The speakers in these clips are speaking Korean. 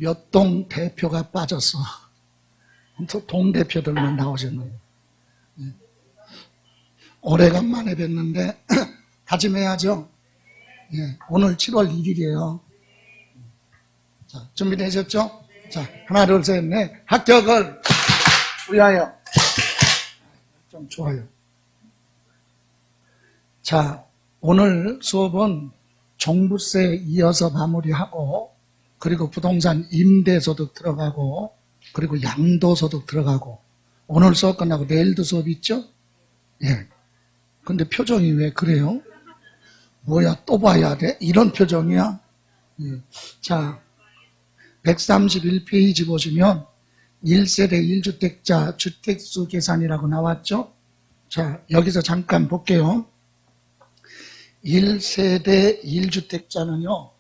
몇 동 대표가 빠졌어. 동 대표들만 나오셨네요. 오래간만에 뵀는데 다짐해야죠. 예, 오늘 7월 1일이에요. 자, 준비되셨죠? 자, 하나, 둘, 셋, 넷. 합격을 위하여. 좀 좋아요. 자, 오늘 수업은 종부세 이어서 마무리하고, 그리고 부동산 임대소득 들어가고, 그리고 양도소득 들어가고, 오늘 수업 끝나고 내일도 수업 있죠? 예. 근데 표정이 왜 그래요? 뭐야, 또 봐야 돼? 이런 표정이야? 예. 자, 131페이지 보시면 1세대 1주택자 주택수 계산이라고 나왔죠? 자, 여기서 잠깐 볼게요. 1세대 1주택자는요,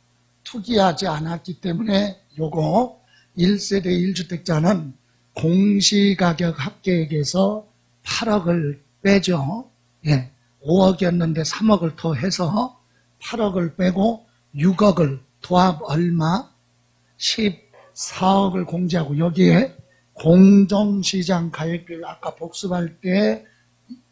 투기하지 않았기 때문에 요거 1세대 1주택자는 공시가격 합계액에서 8억을 빼죠. 예, 5억이었는데 3억을 더 해서 8억을 빼고 6억을 도합 얼마? 14억을 공제하고 여기에 공정시장 가액비율 아까 복습할 때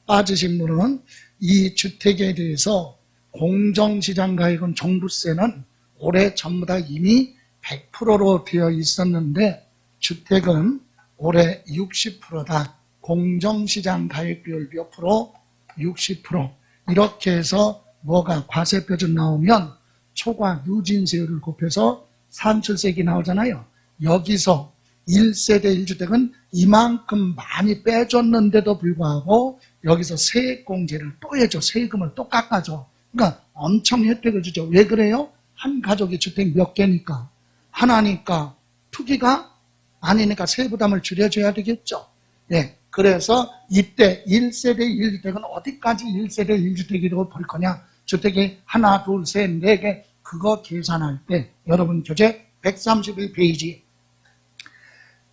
빠지신 분은 이 주택에 대해서 공정시장 가액은 종부세는 올해 전부 다 이미 100%로 되어 있었는데 주택은 올해 60%다. 공정시장 가액비율 몇 프로? 60%. 이렇게 해서 뭐가 과세표준 나오면 초과 누진세율을 곱해서 산출세액이 나오잖아요. 여기서 1세대 1주택은 이만큼 많이 빼줬는데도 불구하고 여기서 세액공제를 또 해줘. 세금을 또 깎아줘. 그러니까 엄청 혜택을 주죠. 왜 그래요? 한 가족이 주택 몇 개니까. 하나니까 투기가 아니니까 세부담을 줄여줘야 되겠죠. 예. 그래서 이때 1세대 1주택은 어디까지 1세대 1주택이라고 볼 거냐. 주택이 하나, 둘, 셋, 네 개. 그거 계산할 때 여러분 교재 131페이지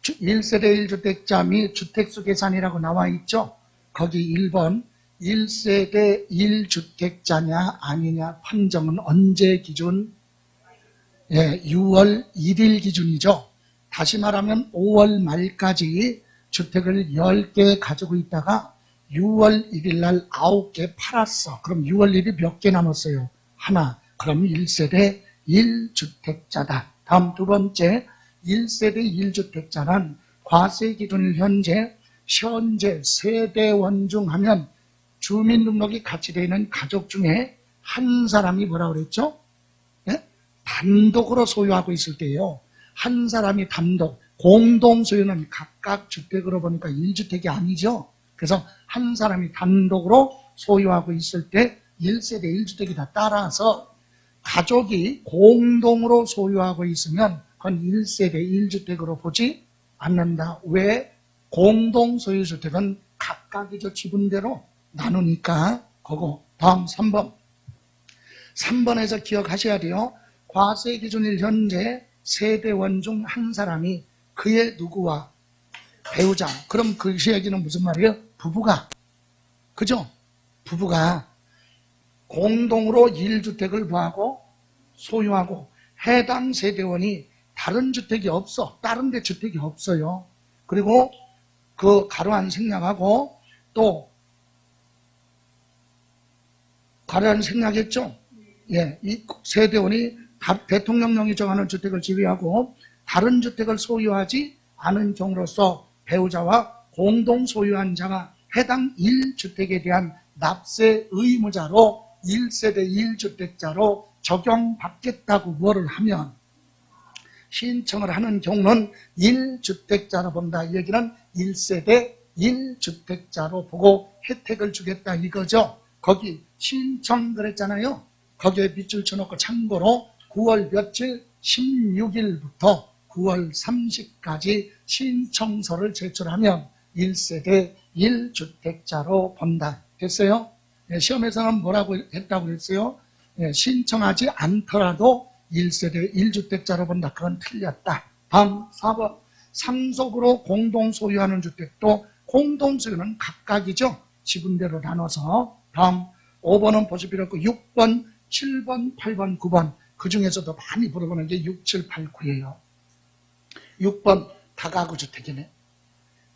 1세대 1주택자 및 주택수 계산이라고 나와 있죠. 거기 1번 1세대 1주택자냐 아니냐 판정은 언제 기준? 예, 6월 1일 기준이죠. 다시 말하면 5월 말까지 주택을 10개 가지고 있다가 6월 1일 날 9개 팔았어. 그럼 6월 1일이 몇 개 남았어요? 하나. 그럼 1세대 1주택자다. 다음 두 번째 1세대 1주택자는 과세 기준일 현재 세대원 중 하면 주민등록이 같이 되어 있는 가족 중에 한 사람이 뭐라고 그랬죠? 예? 단독으로 소유하고 있을 때요. 한 사람이 단독, 공동 소유는 각각 주택으로 보니까 1주택이 아니죠. 그래서 한 사람이 단독으로 소유하고 있을 때 1세대 1주택이다. 따라서 가족이 공동으로 소유하고 있으면 그건 1세대 1주택으로 보지 않는다. 왜? 공동 소유주택은 각각이죠. 지분대로 나누니까. 그거. 다음 3번. 3번에서 기억하셔야 돼요. 과세 기준일 현재 세대원 중 한 사람이 그의 누구와 배우자. 그럼 그 얘기는 무슨 말이에요? 부부가. 그죠? 부부가 공동으로 1주택을 구하고 소유하고 해당 세대원이 다른 주택이 없어. 다른 데 주택이 없어요. 그리고 그 가로한 생략하고 또 가로한 생략했죠? 예, 이 세대원이 대통령령이 정하는 주택을 지휘하고 다른 주택을 소유하지 않은 경우로서 배우자와 공동 소유한 자가 해당 1주택에 대한 납세 의무자로 1세대 1주택자로 적용받겠다고 뭐를 하면 신청을 하는 경우는 1주택자로 본다. 이 얘기는 1세대 1주택자로 보고 혜택을 주겠다 이거죠. 거기 신청 그랬잖아요. 거기에 밑줄 쳐놓고 참고로 9월 며칠 16일부터 9월 30까지 신청서를 제출하면 1세대 1주택자로 본다. 됐어요? 네, 시험에서는 뭐라고 했다고 했어요? 네, 신청하지 않더라도 1세대 1주택자로 본다. 그건 틀렸다. 다음 4번. 상속으로 공동 소유하는 주택도 공동 소유는 각각이죠. 지분대로 나눠서. 다음 5번은 보실 필요 없고 6번, 7번, 8번, 9번 그 중에서도 많이 물어보는 게 6, 7, 8, 9예요. 6번 다가구 주택이네.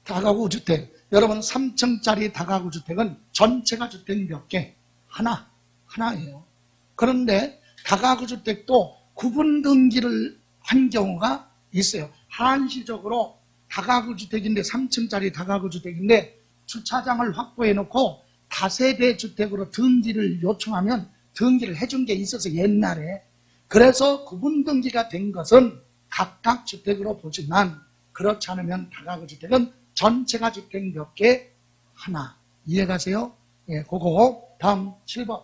다가구 주택. 여러분 3층짜리 다가구 주택은 전체가 주택 몇 개? 하나예요. 그런데 다가구 주택도 구분 등기를 한 경우가 있어요. 한시적으로 다가구 주택인데 3층짜리 다가구 주택인데 주차장을 확보해 놓고 다세대 주택으로 등기를 요청하면 등기를 해준 게 있어서 옛날에. 그래서 구분 등기가 된 것은 각각 주택으로 보지만 그렇지 않으면 다가구 주택은 전체가 주택 몇 개? 하나. 이해가세요? 예, 그거. 다음 7번.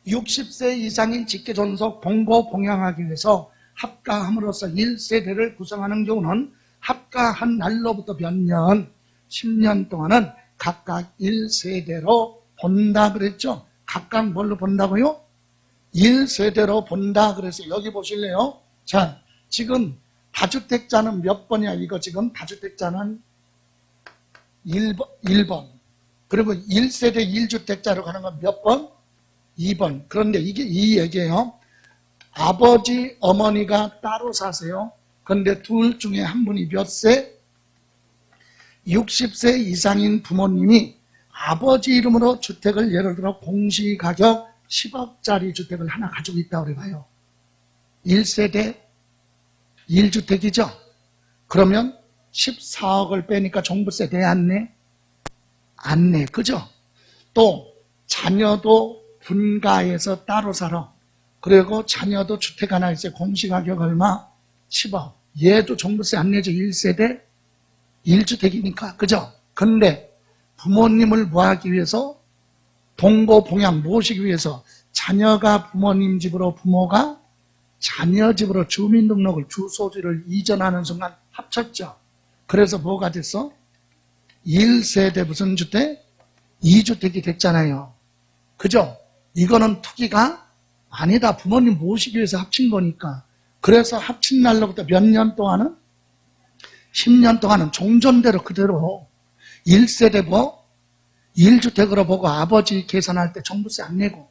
60세 이상인 직계존속 봉고 봉양하기 위해서 합가함으로써 1세대를 구성하는 경우는 합가한 날로부터 몇 년, 10년 동안은 각각 1세대로 본다 그랬죠? 각각 뭘로 본다고요? 1세대로 본다. 그래서 여기 보실래요? 자, 지금 다주택자는 몇 번이야? 이거 지금 다주택자는 1번. 그리고 1세대 1주택자로 가는 건 몇 번? 2번. 그런데 이게 이 얘기예요. 아버지, 어머니가 따로 사세요. 그런데 둘 중에 한 분이 몇 세? 60세 이상인 부모님이 아버지 이름으로 주택을 예를 들어 공시가격 10억짜리 주택을 하나 가지고 있다고 그래봐요. 1세대 1주택이죠. 그러면 14억을 빼니까 종부세 내 안 내? 안 내. 그죠? 또 자녀도 분가해서 따로 살아. 그리고 자녀도 주택 하나 있어요. 공시가격 얼마? 10억. 얘도 종부세 안 내죠. 1세대 1주택이니까. 그죠? 근데 부모님을 뭐하기 위해서? 동고봉양 모시기 위해서 자녀가 부모님 집으로, 부모가 자녀 집으로 주민등록을, 주소지를 이전하는 순간 합쳤죠. 그래서 뭐가 됐어? 1세대 무슨 주택? 2주택이 됐잖아요. 그죠? 이거는 투기가 아니다. 부모님 모시기 위해서 합친 거니까. 그래서 합친 날로부터 몇 년 동안은? 10년 동안은 종전대로 그대로 1세대 뭐? 1주택으로 보고 아버지 계산할 때 종부세 안 내고.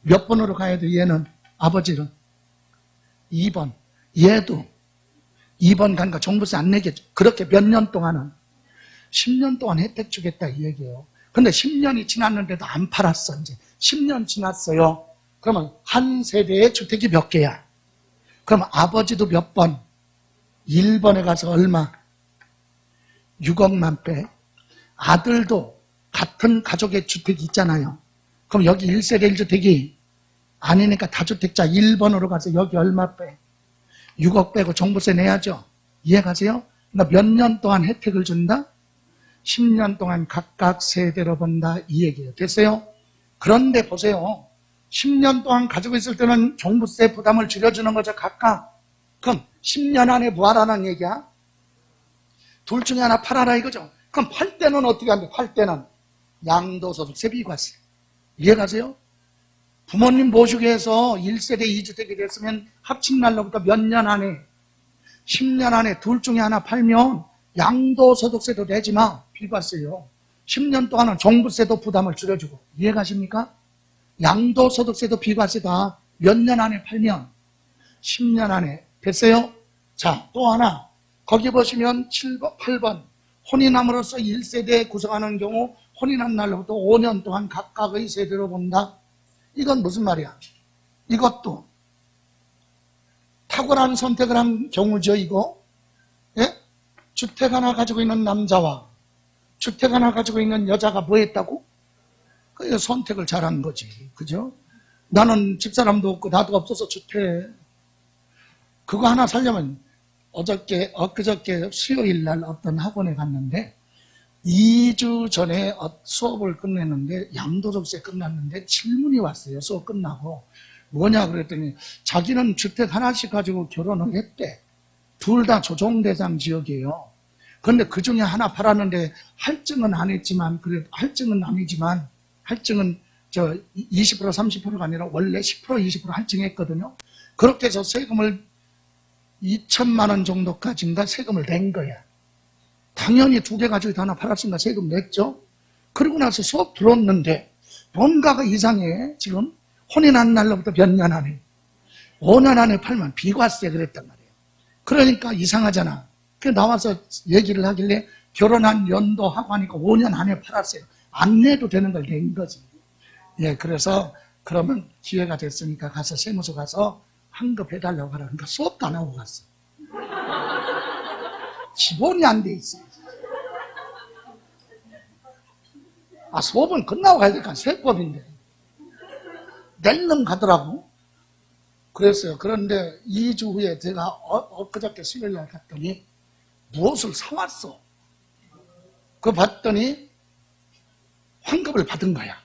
몇 번으로 가야 돼? 얘는 아버지는 2번. 얘도 2번 가니까 종부세 안 내겠죠. 그렇게 몇 년 동안은 10년 동안 혜택 주겠다 이 얘기예요. 근데 10년이 지났는데도 안 팔았어. 이제 10년 지났어요. 그러면 한 세대의 주택이 몇 개야? 그럼 아버지도 몇 번? 1번에 가서 얼마? 6억만 빼. 아들도 같은 가족의 주택이 있잖아요. 그럼 여기 1세대 1주택이 아니니까 다주택자 1번으로 가서 여기 얼마 빼? 6억 빼고 종부세 내야죠. 이해가세요? 그러니까 몇 년 동안 혜택을 준다? 10년 동안 각각 세대로 본다 이 얘기예요. 됐어요? 그런데 보세요. 10년 동안 가지고 있을 때는 종부세 부담을 줄여주는 거죠. 각각. 그럼 10년 안에 뭐 하라는 얘기야? 둘 중에 하나 팔아라 이거죠. 그럼 팔 때는 어떻게 하는데? 팔 때는 양도소득세 비과세. 이해가세요? 부모님 모시기 위해서 1세대 2주택이 됐으면 합친 날로부터 몇 년 안에, 10년 안에 둘 중에 하나 팔면 양도소득세도 내지 마. 비과세요. 10년 동안은 종부세도 부담을 줄여주고. 이해가십니까? 양도소득세도 비과세다. 몇 년 안에 팔면? 10년 안에. 됐어요? 자, 또 하나. 거기 보시면 8번. 혼인함으로써 1세대 구성하는 경우 혼인한 날로부터 5년 동안 각각의 세대로 본다. 이건 무슨 말이야? 이것도 탁월한 선택을 한 경우죠, 이거. 예? 주택 하나 가지고 있는 남자와 주택 하나 가지고 있는 여자가 뭐 했다고? 그 선택을 잘한 거지. 그죠? 나는 집사람도 없고 나도 없어서 주택. 그거 하나 살려면 엊그저께 수요일 날 어떤 학원에 갔는데 2주 전에 수업을 끝냈는데 양도소득세 끝났는데 질문이 왔어요. 수업 끝나고. 뭐냐 그랬더니 자기는 주택 하나씩 가지고 결혼을 했대. 둘 다 조정대상 지역이에요. 그런데 그 중에 하나 팔았는데 할증은 안 했지만, 그래 할증은 아니지만, 할증은 20% 30%가 아니라 원래 10% 20% 할증했거든요. 그렇게 해서 세금을 2천만 원 정도까지인가 세금을 낸 거야. 당연히 두 개 가지고 하나 팔았으니까 세금 냈죠. 그러고 나서 수업 들었는데 뭔가가 이상해. 지금 혼인한 날로부터 몇 년 안에 5년 안에 팔면 비과세 그랬단 말이에요. 그러니까 이상하잖아. 그 나와서 얘기를 하길래 결혼한 연도 하고 하니까 5년 안에 팔았어요. 안 내도 되는 걸 낸 거지. 예, 그래서 그러면 기회가 됐으니까 가서 세무서 가서 환급해달라고 하라. 그러니까 수업도 안 하고 갔어. 기본이 안 돼 있어. 아, 수업은 끝나고 가야 되니까 세법인데. 낼름 가더라고. 그랬어요. 그런데 2주 후에 제가 엊그저께 수요일 날 갔더니 무엇을 사왔어. 그거 봤더니 환급을 받은 거야.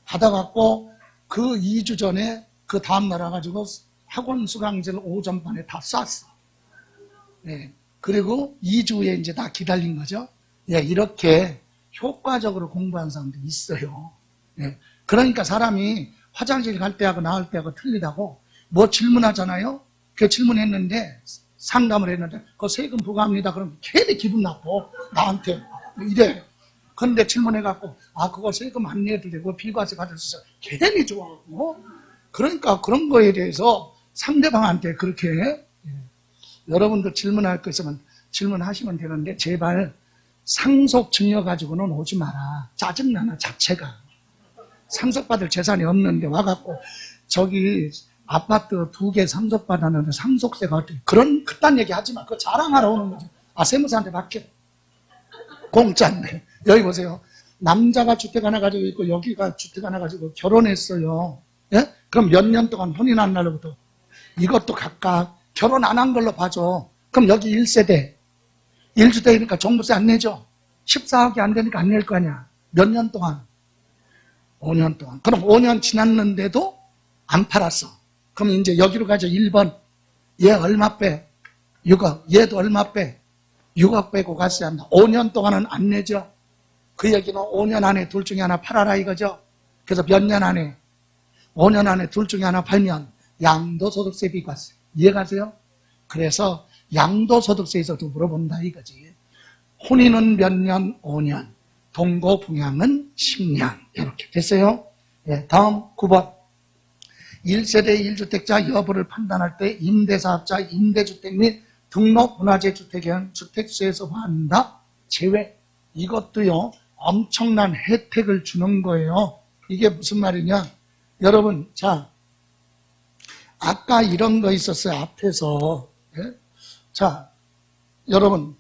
받아갖고 그 2주 전에 그 다음날 와가지고 학원 수강제를 오전반에 다 쐈어. 예. 그리고 2주 후에 이제 다 기다린 거죠. 예, 이렇게 효과적으로 공부한 사람도 있어요. 예. 그러니까 사람이 화장실 갈 때하고 나올 때하고 틀리다고 뭐 질문하잖아요. 그 질문했는데 상담을 했는데 그 세금 부과합니다. 그럼 괜히 기분 나빠. 나한테 이래. 그런데 질문해갖고 아 그거 세금 안 내도 되고 비과세 받을 수 있어. 괜히 좋아하고. 그러니까 그런 거에 대해서 상대방한테 그렇게 여러분도 질문할 거 있으면 질문하시면 되는데 제발 상속 증여 가지고는 오지 마라. 짜증나나 자체가. 상속받을 재산이 없는데 와갖고 저기 아파트 2개 상속받았는데 상속세가 어떻게 그딴 얘기 하지 마. 그거 자랑하러 오는 거지. 아 세무사한테 맡겨. 공짜인데. 여기 보세요. 남자가 주택 하나 가지고 있고 여기가 주택 하나 가지고 결혼했어요. 예? 그럼 몇 년 동안 혼인 안 날로부터 이것도 각각 결혼 안 한 걸로 봐줘. 그럼 여기 1세대 1주택이니까 종부세 안 내죠. 14억이 안 되니까 안 낼 거 아니야. 몇 년 동안? 5년 동안. 그럼 5년 지났는데도 안 팔았어. 그럼 이제 여기로 가죠. 1번. 얘 얼마 빼? 6억. 얘도 얼마 빼? 6억 빼고 가세한다. 5년 동안은 안 내죠. 그 얘기는 5년 안에 둘 중에 하나 팔아라 이거죠. 그래서 몇 년 안에? 5년 안에 둘 중에 하나 팔면 양도소득세 비과세. 이해가세요? 그래서 양도소득세에서도 물어본다 이거지. 혼인은 몇 년? 5년. 동거부양은 10년. 이렇게 됐어요? 예, 다음 9번. 1세대 1주택자 여부를 판단할 때 임대사업자, 임대주택 및 등록문화재 주택은 주택수에서 반다 제외. 이것도요 엄청난 혜택을 주는 거예요. 이게 무슨 말이냐? 여러분, 자, 아까 이런 거 있었어요. 앞에서. 예? 자, 여러분,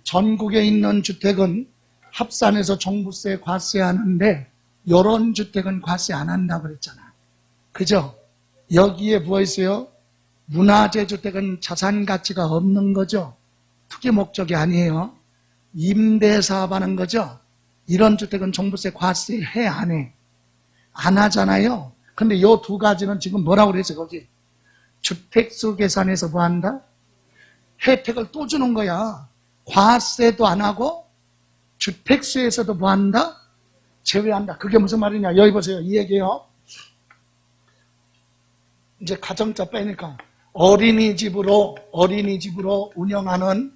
전국에 있는 주택은 합산해서 종부세 과세하는데 이런 주택은 과세 안 한다고 그랬잖아. 그죠? 여기에 뭐 있어요? 문화재 주택은 자산 가치가 없는 거죠. 투기 목적이 아니에요. 임대사업하는 거죠. 이런 주택은 종부세 과세해 안 해? 안 하잖아요. 근데 이 두 가지는 지금 뭐라고 그랬어요? 거기 주택수 계산에서 뭐 한다? 혜택을 또 주는 거야. 과세도 안 하고 주택수에서도 뭐 한다? 제외한다. 그게 무슨 말이냐? 여기 보세요. 이 얘기요. 이제 가정자 빼니까 어린이집으로 운영하는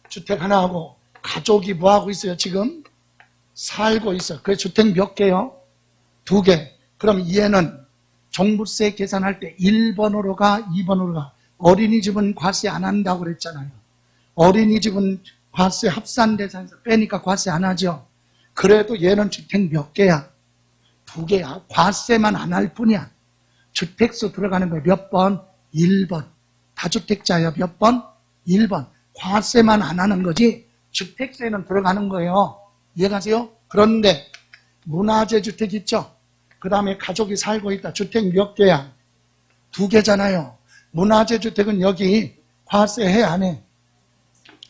주택 하나 하고 가족이 뭐 하고 있어요? 지금 살고 있어요. 그 주택 몇 개요? 2개. 그럼 얘는 종부세 계산할 때 1번으로 가, 2번으로 가. 어린이집은 과세 안 한다고 그랬잖아요. 어린이집은 과세 합산대상에서 빼니까 과세 안 하죠. 그래도 얘는 주택 몇 개야? 2개야. 과세만 안 할 뿐이야. 주택수 들어가는 거 몇 번? 1번. 다주택자야 몇 번? 1번. 과세만 안 하는 거지 주택세는 들어가는 거예요. 이해가세요? 그런데 문화재 주택 있죠? 그 다음에 가족이 살고 있다. 주택 몇 개야? 2개잖아요. 문화재 주택은 여기 과세해 안 해?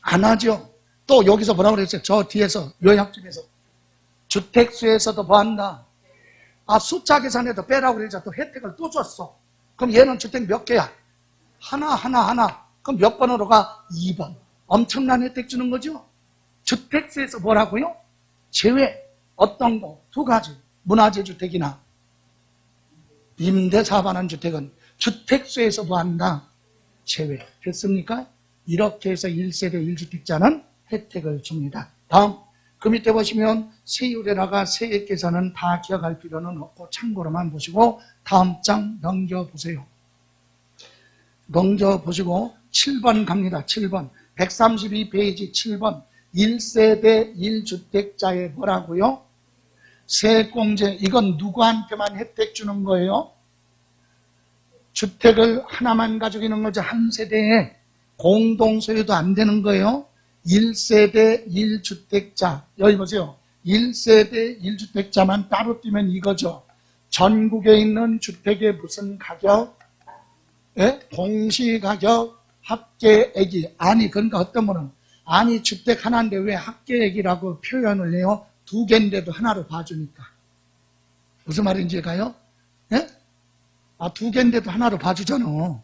안 하죠. 또 여기서 뭐라고 그랬어요? 저 뒤에서 요약집에서 주택수에서도 뭐 한다? 아, 숫자 계산해도 빼라고 그러자 또 혜택을 또 줬어. 그럼 얘는 주택 몇 개야? 하나. 그럼 몇 번으로 가? 2번. 엄청난 혜택 주는 거죠? 주택수에서 뭐라고요? 제외. 어떤 거? 2가지. 문화재 주택이나 임대사업하는 주택은 주택수에서 뭐 한다? 제외. 됐습니까? 이렇게 해서 1세대 1주택자는 혜택을 줍니다. 다음. 그 밑에 보시면 세율에다가 세액 계산은 다 기억할 필요는 없고 참고로만 보시고 다음 장 넘겨보세요. 먼저 보시고 7번 갑니다. 7번. 132페이지 7번. 1세대 1주택자의 뭐라고요? 세액공제. 이건 누구한테만 혜택 주는 거예요? 주택을 하나만 가지고 있는 거죠. 한 세대에 공동소유도 안 되는 거예요. 1세대 1주택자. 여기 보세요. 1세대 1주택자만 따로 띄면 이거죠. 전국에 있는 주택의 무슨 가격? 예? 공시가격, 합계액이. 아니, 그러니까 어떤 분은 아니, 주택 하나인데 왜 합계액이라고 표현을 해요? 두 개인데도 하나로 봐주니까. 무슨 말인지 가요? 예? 두 개인데도 하나로 봐주잖아.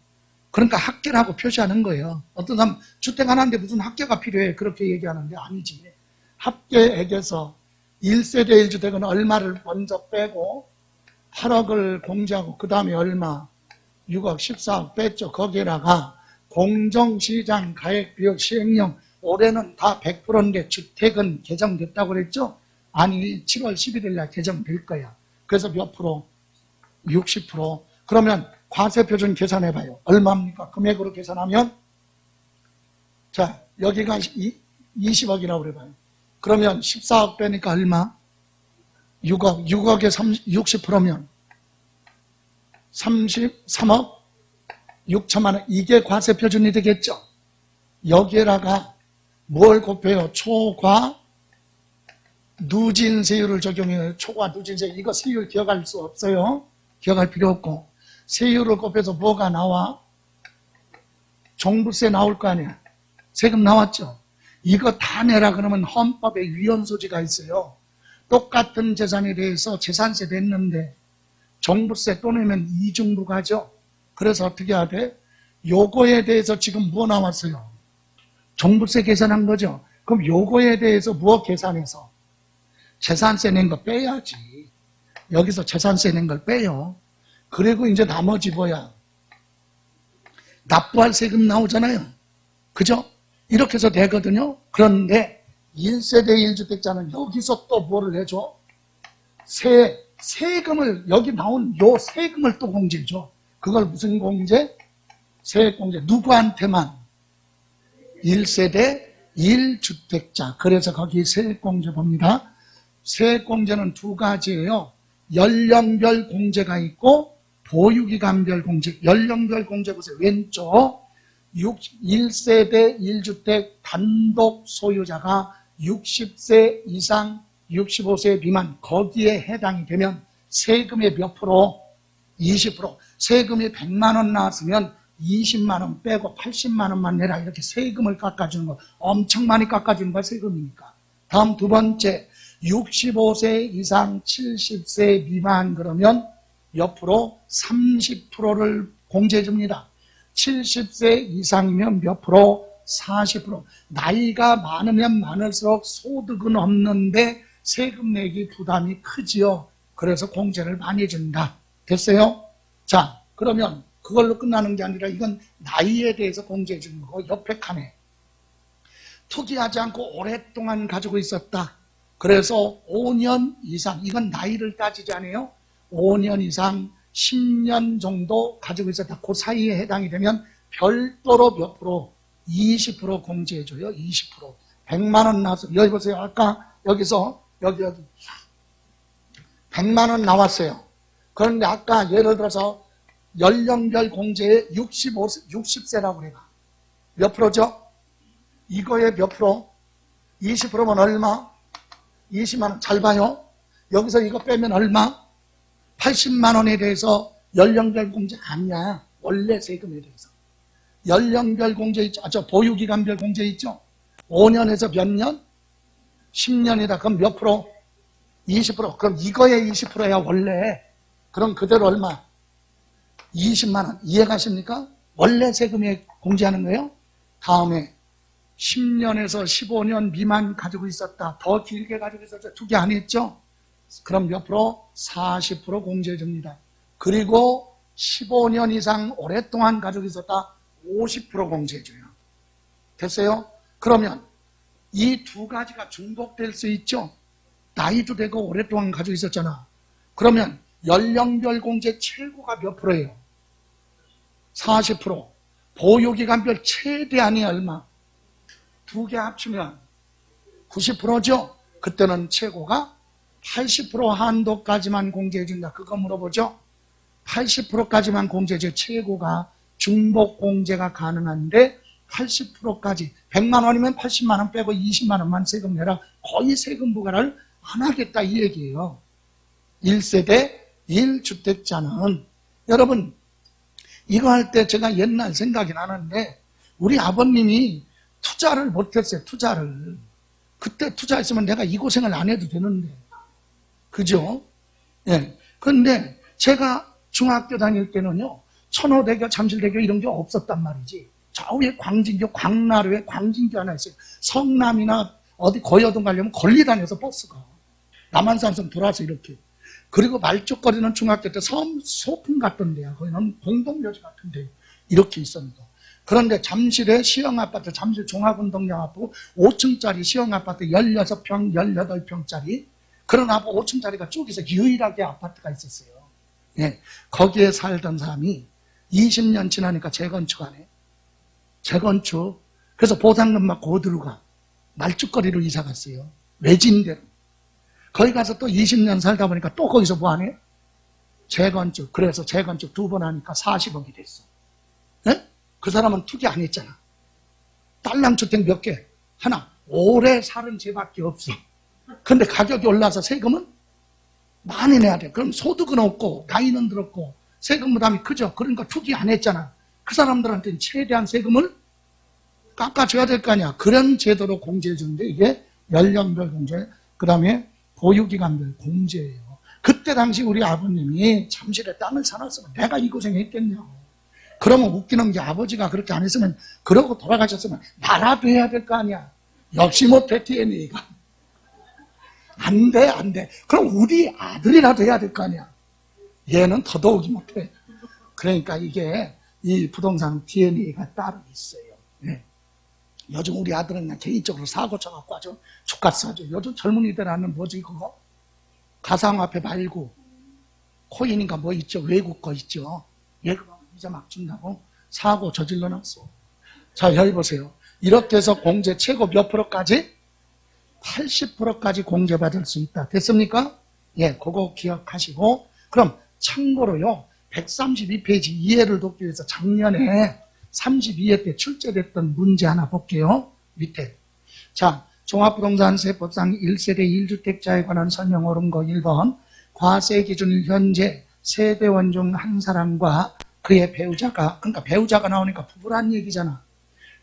그러니까 합계라고 표시하는 거예요. 어떤 사람 주택 하나인데 무슨 합계가 필요해? 그렇게 얘기하는데 아니지. 합계액에서 1세대 1주택은 얼마를 먼저 빼고 8억을 공제하고 그 다음에 얼마? 6억, 14억 뺐죠. 거기에다가 공정시장 가액비율 시행령 올해는 다 100%인데 주택은 개정됐다고 그랬죠? 아니 7월 11일 날 개정될 거야. 그래서 몇 프로? 60%. 그러면 과세표준 계산해봐요. 얼마입니까? 금액으로 계산하면 자 여기가 20억이라고 그래봐요. 그러면 14억 빼니까 얼마? 6억. 6억에 60%면 33억 6천만 원. 이게 과세표준이 되겠죠. 여기에다가 뭘 곱해요? 초과 누진세율을 적용해요. 초과 누진세율. 이거 세율 기억할 수 없어요. 기억할 필요 없고. 세율을 곱해서 뭐가 나와? 종부세 나올 거 아니야. 세금 나왔죠. 이거 다 내라 그러면 헌법에 위헌 소지가 있어요. 똑같은 재산에 대해서 재산세 냈는데 종부세 또 내면 이중부 가죠. 그래서 어떻게 해야 돼? 요거에 대해서 지금 뭐 나왔어요? 종부세 계산한 거죠. 그럼 요거에 대해서 뭐 계산해서? 재산세 낸 거 빼야지. 여기서 재산세 낸 걸 빼요. 그리고 이제 나머지 뭐야? 납부할 세금 나오잖아요. 그죠? 이렇게 해서 되거든요. 그런데 1세대 1주택자는 여기서 또 뭐를 해줘? 세금을, 여기 나온 요 세금을 또 공제해줘. 그걸 무슨 공제? 세액공제. 누구한테만? 1세대 1주택자. 그래서 거기 세액공제 봅니다. 세액공제는 두 가지예요. 연령별 공제가 있고 보유기간별 공제. 연령별 공제 보세요. 왼쪽 1세대 1주택 단독 소유자가 60세 이상 65세 미만 거기에 해당이 되면 세금의 몇 프로? 20%. 세금이 100만 원 나왔으면 20만 원 빼고 80만 원만 내라. 이렇게 세금을 깎아주는 거. 엄청 많이 깎아주는 거 세금이니까. 다음 두 번째 65세 이상 70세 미만 그러면 몇 프로? 30%를 공제해 줍니다. 70세 이상이면 몇 프로? 40%. 나이가 많으면 많을수록 소득은 없는데 세금 내기 부담이 크지요. 그래서 공제를 많이 준다. 됐어요? 자, 그러면 그걸로 끝나는 게 아니라 이건 나이에 대해서 공제해 주는 거고 옆에 칸에 투기하지 않고 오랫동안 가지고 있었다. 그래서 5년 이상, 이건 나이를 따지지 않아요. 5년 이상 10년 정도 가지고 있었다. 그 사이에 해당이 되면 별도로 몇 프로? 20% 공제해줘요. 20%. 100만 원 나왔어요. 여기 보세요. 아까 여기서 여기 100만 원 나왔어요. 그런데 아까 예를 들어서 연령별 공제에 60세라고 그래요. 몇 프로죠? 이거에 몇 프로? 20%면 얼마? 20만 원. 잘 봐요. 여기서 이거 빼면 얼마? 80만 원에 대해서 연령별 공제 아니야. 원래 세금에 대해서. 연령별 공제 있죠. 보유기간별 공제 있죠. 5년에서 몇 년? 10년이다. 그럼 몇 프로? 20%. 그럼 이거에 20%야 원래. 그럼 그대로 얼마? 20만 원. 이해가십니까? 원래 세금에 공제하는 거예요. 다음에 10년에서 15년 미만 가지고 있었다. 더 길게 가지고 있었다. 두 개 안 했죠? 그럼 몇 프로? 40% 공제해 줍니다. 그리고 15년 이상 오랫동안 가지고 있었다. 50% 공제해 줘요. 됐어요? 그러면 이 두 가지가 중복될 수 있죠? 나이도 되고 오랫동안 가지고 있었잖아. 그러면 연령별 공제 최고가 몇 프로예요? 40%. 보유기간별 최대한이 얼마? 두 개 합치면 90%죠? 그때는 최고가 80% 한도까지만 공제해준다. 그거 물어보죠? 80%까지만 공제해줘. 최고가 중복 공제가 가능한데 80%까지 100만 원이면 80만 원 빼고 20만 원만 세금 내라. 거의 세금 부과를 안 하겠다 이 얘기예요. 1세대 1주택자는 여러분 이거 할 때 제가 옛날 생각이 나는데 우리 아버님이 투자를 못했어요. 투자를. 그때 투자했으면 내가 이 고생을 안 해도 되는데. 그죠? 예. 그런데 제가 중학교 다닐 때는요. 천호대교, 잠실대교 이런 게 없었단 말이지. 저 위에 광진교, 광나루에 광진교 하나 있어요. 성남이나 어디 거여동 가려면 걸리 다녀서 버스가. 남한산성 돌아서 이렇게. 그리고 말죽거리는 중학교 때 소풍 갔던 데야. 거기는 공동묘지 같은 데 이렇게 있습니다. 그런데 잠실에 시형아파트, 잠실 종합운동장하고 5층짜리 시형아파트 16평, 18평짜리 그런 5층짜리가 쪽에서 유일하게 아파트가 있었어요. 예, 거기에 살던 사람이 20년 지나니까 재건축하네. 재건축. 그래서 보상금 받고 어디로 가? 말죽거리로 이사 갔어요. 외진대로. 거기 가서 또 20년 살다 보니까 또 거기서 뭐 하네? 재건축. 그래서 재건축 2번 하니까 40억이 됐어. 예? 그 사람은 투기 안 했잖아. 딸랑주택 몇 개? 하나. 오래 살은 죄밖에 없어. 근데 가격이 올라서 세금은 많이 내야 돼. 그럼 소득은 없고 나이는 들었고 세금 부담이 크죠. 그러니까 투기 안 했잖아. 그 사람들한테는 최대한 세금을 깎아줘야 될 거 아니야. 그런 제도로 공제해 주는데 이게 연령별 공제, 그 다음에 보유기간별 공제예요. 그때 당시 우리 아버님이 잠실에 땅을 사놨으면 내가 이 고생했겠냐고. 그러면 웃기는 게 아버지가 그렇게 안 했으면 그러고 돌아가셨으면 나라도 해야 될 거 아니야. 역시 못해 DNA가. 안 돼, 안 돼. 그럼 우리 아들이라도 해야 될 거 아니야. 얘는 더더욱이 못해. 그러니까 이게 이 부동산 DNA가 따로 있어요. 네. 요즘 우리 아들은 그냥 개인적으로 사고 쳐갖고 아주 족같어 하죠. 요즘 젊은이들은 뭐지 그거? 가상화폐 말고 코인인가 뭐 있죠. 외국 거 있죠. 얘가 이자 막 준다고 사고 저질러 놨어. 자, 여기 보세요. 이렇게 해서 공제 최고 몇 프로까지? 80%까지 공제받을 수 있다. 됐습니까? 예, 그거 기억하시고. 그럼 참고로요. 132페이지 이해를 돕기 위해서 작년에 32회 때 출제됐던 문제 하나 볼게요. 밑에. 자, 종합부동산세법상 1세대 1주택자에 관한 설명 옳은 거 1번. 과세 기준 현재 세대원 중 한 사람과 그의 배우자가, 그러니까 배우자가 나오니까 부부란 얘기잖아.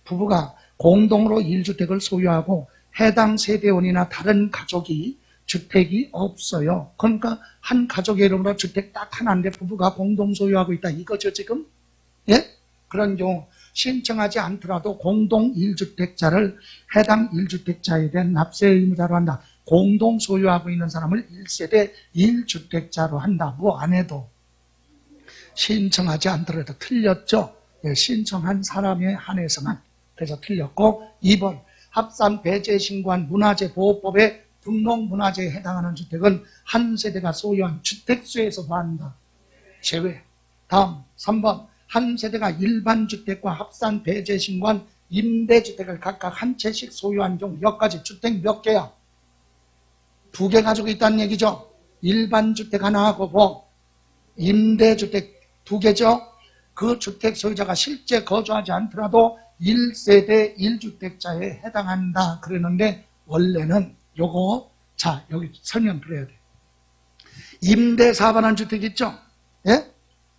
부부가 공동으로 1주택을 소유하고 해당 세대원이나 다른 가족이 주택이 없어요. 그러니까 한 가족의 이름으로 주택 딱 하나인데 부부가 공동 소유하고 있다. 이거죠 지금? 예? 그런 경우 신청하지 않더라도 공동 1주택자를 해당 1주택자에 대한 납세 의무자로 한다. 공동 소유하고 있는 사람을 1세대 1주택자로 한다. 뭐 안 해도. 신청하지 않더라도 틀렸죠? 예, 신청한 사람에 한해서만. 그래서 틀렸고 2번 합산 배제 신고한 문화재보호법에 등록문화재에 해당하는 주택은 한 세대가 소유한 주택수에서 한다. 제외. 다음 3번 한 세대가 일반 주택과 합산 배제 신고한 임대주택을 각각 한 채씩 소유한 경우 여기까지 주택 몇 개야? 2개 가지고 있다는 얘기죠. 일반 주택 하나하고 뭐 임대주택 2개죠. 그 주택 소유자가 실제 거주하지 않더라도 1세대 1주택자에 해당한다. 그러는데 원래는 요거 자 여기 설명드려야 돼. 임대 4반환 주택 있죠? 예?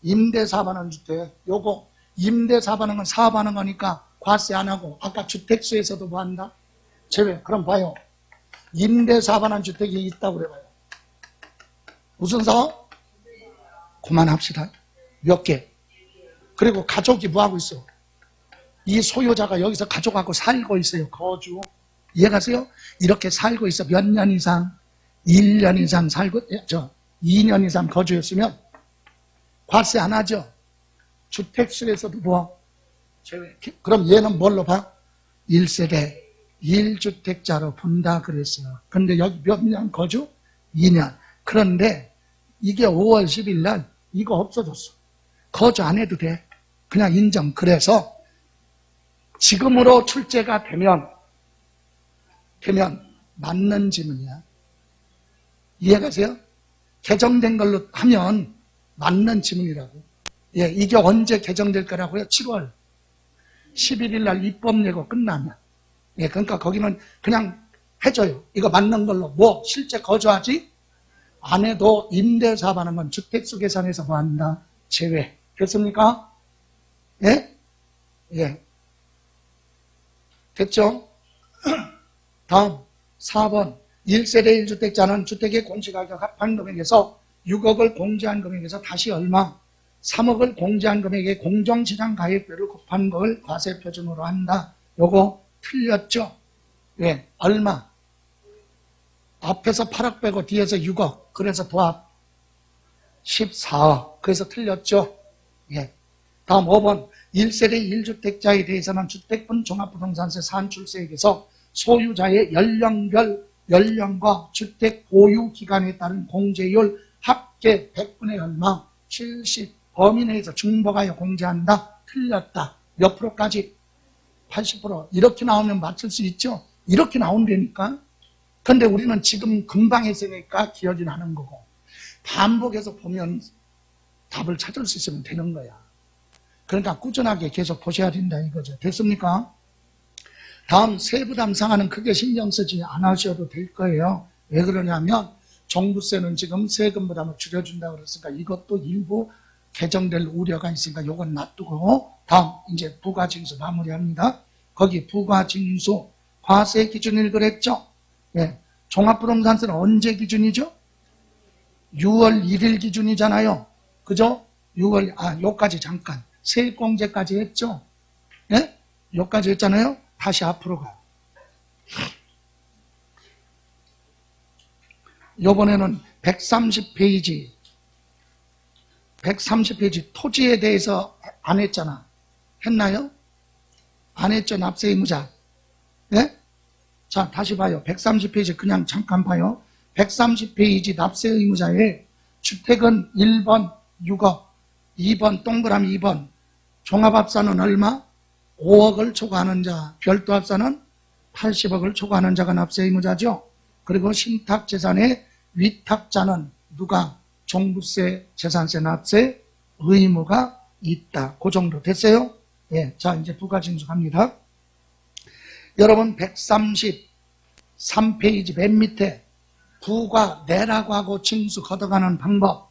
임대 4반환 주택 요거 임대 4반환은 4반환 거니까 과세 안 하고 아까 주택수에서도 뭐 한다? 제외. 그럼 봐요. 임대 4반환 주택이 있다고 그래봐요. 무슨 사업? 그만합시다. 몇 개? 그리고 가족이 뭐하고 있어? 이 소유자가 여기서 가족하고 살고 있어요. 거주. 이해가세요? 이렇게 살고 있어. 몇 년 이상? 1년 이상 살고, 2년 이상 거주했으면 과세 안 하죠. 주택수에서도 뭐? 제외. 그럼 얘는 뭘로 봐? 1세대 1주택자로 본다 그랬어요. 그런데 여기 몇 년 거주? 2년. 그런데 이게 5월 10일 날 이거 없어졌어. 거주 안 해도 돼. 그냥 인정. 그래서 지금으로 출제가 되면 맞는 지문이야. 이해가세요? 개정된 걸로 하면 맞는 지문이라고. 예, 이게 언제 개정될 거라고요? 7월 11일 날 입법 예고 끝나면. 예, 그러니까 거기는 그냥 해줘요. 이거 맞는 걸로. 뭐, 실제 거주하지? 안 해도 임대사업 하는 건 주택수 계산에서 뭐 한다? 제외. 됐습니까? 예? 예. 됐죠? 다음 4번 1세대 1주택자는 주택의 공시가격 합한 금액에서 6억을 공제한 금액에서 다시 얼마? 3억을 공제한 금액의 공정시장 가액별을 곱한 걸 과세 표준으로 한다. 요거 틀렸죠? 왜? 얼마? 앞에서 8억 빼고 뒤에서 6억. 그래서 도합 14억. 그래서 틀렸죠? 예. 다음 5번 1세대 1주택자에 대해서는 주택분 종합부동산세 산출세액에서 소유자의 연령과 주택 보유 기간에 따른 공제율 합계 100분의 얼마? 70. 범위 내에서 중부가에 공제한다. 틀렸다. 몇 프로까지? 80%. 이렇게 나오면 맞출 수 있죠? 이렇게 나온다니까. 근데 우리는 지금 금방 했으니까 기억이 나는 거고, 반복해서 보면 답을 찾을 수 있으면 되는 거야. 그러니까 꾸준하게 계속 보셔야 된다 이거죠. 됐습니까? 다음 세부담 상한은 크게 신경 쓰지 않으셔도 될 거예요. 왜 그러냐면 종부세는 지금 세금 부담을 줄여준다고 그랬으니까 이것도 일부 개정될 우려가 있으니까 요건 놔두고, 다음 이제 부가징수 마무리합니다. 거기 부가징수 과세 기준일 그랬죠? 예. 종합부동산세는 언제 기준이죠? 6월 1일 기준이잖아요. 그죠? 요까지 잠깐. 세액공제까지 했죠? 예? 요까지 했잖아요? 다시 앞으로 가요. 요번에는 130페이지 토지에 대해서 안 했잖아. 했나요? 안 했죠, 납세 의무자. 예? 자, 다시 봐요. 130페이지 그냥 잠깐 봐요. 130페이지 납세 의무자에 주택은 1번 6억, 2번 동그라미 2번 종합합산은 얼마? 5억을 초과하는 자, 별도합산은 80억을 초과하는 자가 납세 의무자죠. 그리고 신탁재산의 위탁자는 누가? 종부세, 재산세 납세 의무가 있다. 그 정도 됐어요? 예, 자 이제 부가징수 갑니다. 여러분 133페이지 맨 밑에 부가 내라고 하고 징수 걷어가는 방법.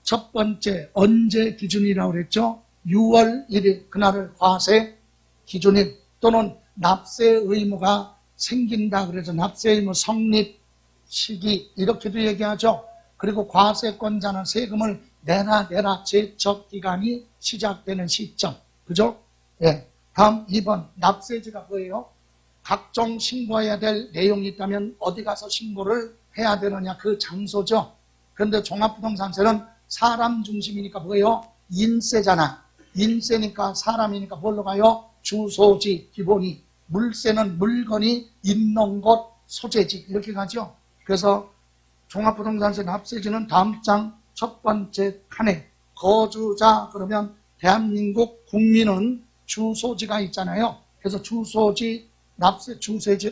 첫 번째 언제 기준이라고 그랬죠? 6월 1일 그날을 과세 기준일 또는 납세 의무가 생긴다. 그래서 납세 의무 성립 시기 이렇게도 얘기하죠. 그리고 과세권자는 세금을 내라 제척기간이 시작되는 시점. 그죠? 예. 다음 2번 납세지가 뭐예요? 각종 신고해야 될 내용이 있다면 어디 가서 신고를 해야 되느냐 그 장소죠. 그런데 종합부동산세는 사람 중심이니까 뭐예요? 인세잖아. 인세니까 사람이니까 뭘로 가요? 주소지 기본이. 물세는 물건이 있는 곳 소재지 이렇게 가죠. 그래서 종합부동산세 납세지는 다음 장 첫 번째 칸에 거주자 그러면 대한민국 국민은 주소지가 있잖아요. 그래서 주소지